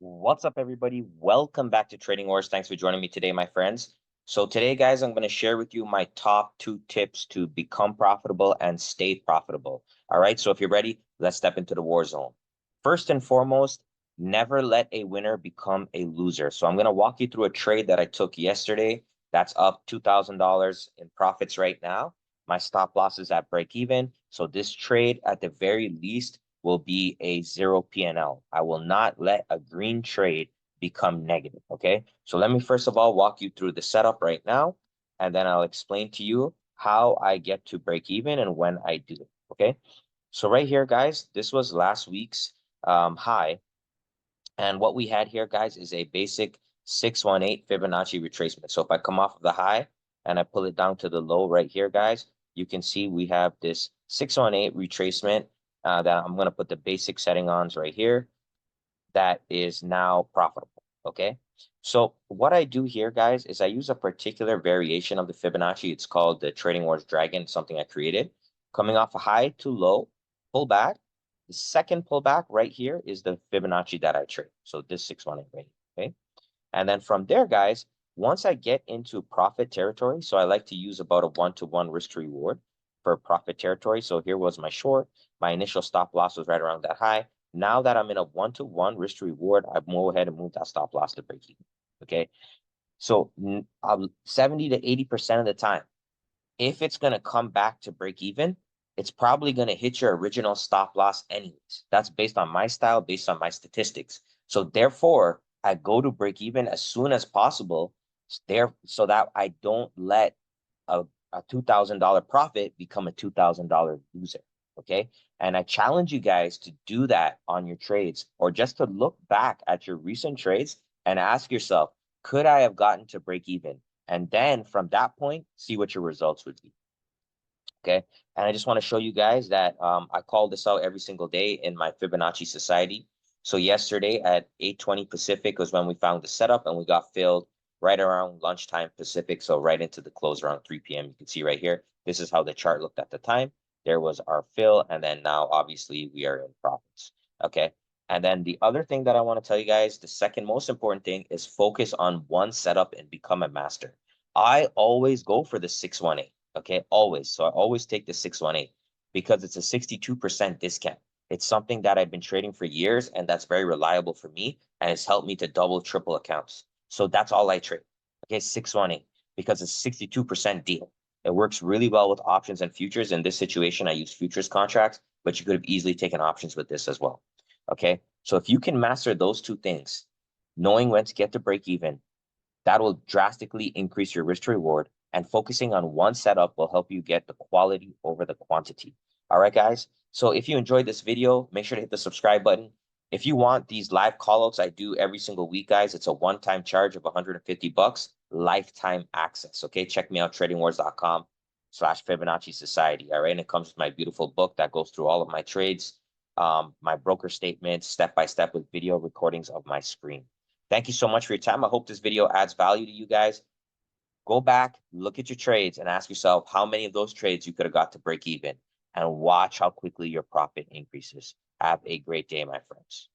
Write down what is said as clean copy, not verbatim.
What's up, everybody? Welcome back to Trading Wars. Thanks for joining me today, my friends. So today, guys, I'm going to share with you my top 2 tips to become profitable and stay profitable. All right, so if you're ready, let's step into the war zone. First and foremost, never let a winner become a loser. So I'm going to walk you through a trade that I took yesterday that's up $2,000 in profits right now. My stop loss is at break even. So this trade, at the very least, will be a 0 P&L. I will not let a green trade become negative, okay? So let me first of all walk you through the setup right now, and then I'll explain to you how I get to break even and when I do it, okay? So right here, guys, this was last week's high. And what we had here, guys, is a basic 618 Fibonacci retracement. So if I come off of the high and I pull it down to the low right here, guys, you can see we have this 618 retracement that I'm going to put the basic setting on right here that is now profitable, okay? So what I do here, guys, is I use a particular variation of the Fibonacci. It's called the Trading Wars Dragon, something I created. Coming off a high to low, pull back. The second pullback right here is the Fibonacci that I trade. So this 618 right here, okay? And then from there, guys, once I get into profit territory, so I like to use about a 1-to-1 risk to reward for profit territory. So here was my short. My initial stop loss was right around that high. Now that I'm in a 1-to-1 risk to reward, I go ahead and move that stop loss to break even. Okay. So 70 to 80% of the time, if it's going to come back to break even, it's probably going to hit your original stop loss anyways. That's based on my style, based on my statistics. So therefore, I go to break even as soon as possible there so that I don't let a $2,000 profit become a $2,000 loser. Okay. And I challenge you guys to do that on your trades, or just to look back at your recent trades and ask yourself, could I have gotten to break even? And then from that point, see what your results would be. Okay. And I just want to show you guys that I call this out every single day in my Fibonacci Society. So yesterday at 8:20 Pacific was when we found the setup, and we got filled right around lunchtime Pacific. So right into the close around 3 p.m. You can see right here. This is how the chart looked at the time. There was our fill. And then now, obviously, we are in profits. Okay. And then the other thing that I want to tell you guys, the second most important thing, is focus on one setup and become a master. I always go for the 618. Okay, always. So I always take the 618 because it's a 62% discount. It's something that I've been trading for years, and that's very reliable for me, and it's helped me to double, triple accounts. So that's all I trade. Okay, 618, because it's 62% deal. It works really well with options and futures. In this situation, I use futures contracts, but you could have easily taken options with this as well. Okay, so if you can master those two things, knowing when to get to break even, that will drastically increase your risk to reward, and focusing on one setup will help you get the quality over the quantity. All right, guys. So if you enjoyed this video, make sure to hit the subscribe button. If you want these live callouts I do every single week, guys, it's a one-time charge of $150, lifetime access. Okay, check me out, tradingwars.com/Fibonacci Society. All right, and it comes with my beautiful book that goes through all of my trades, my broker statements, step-by-step with video recordings of my screen. Thank you so much for your time. I hope this video adds value to you guys. Go back, look at your trades, and ask yourself how many of those trades you could have got to break even, and watch how quickly your profit increases. Have a great day, my friends.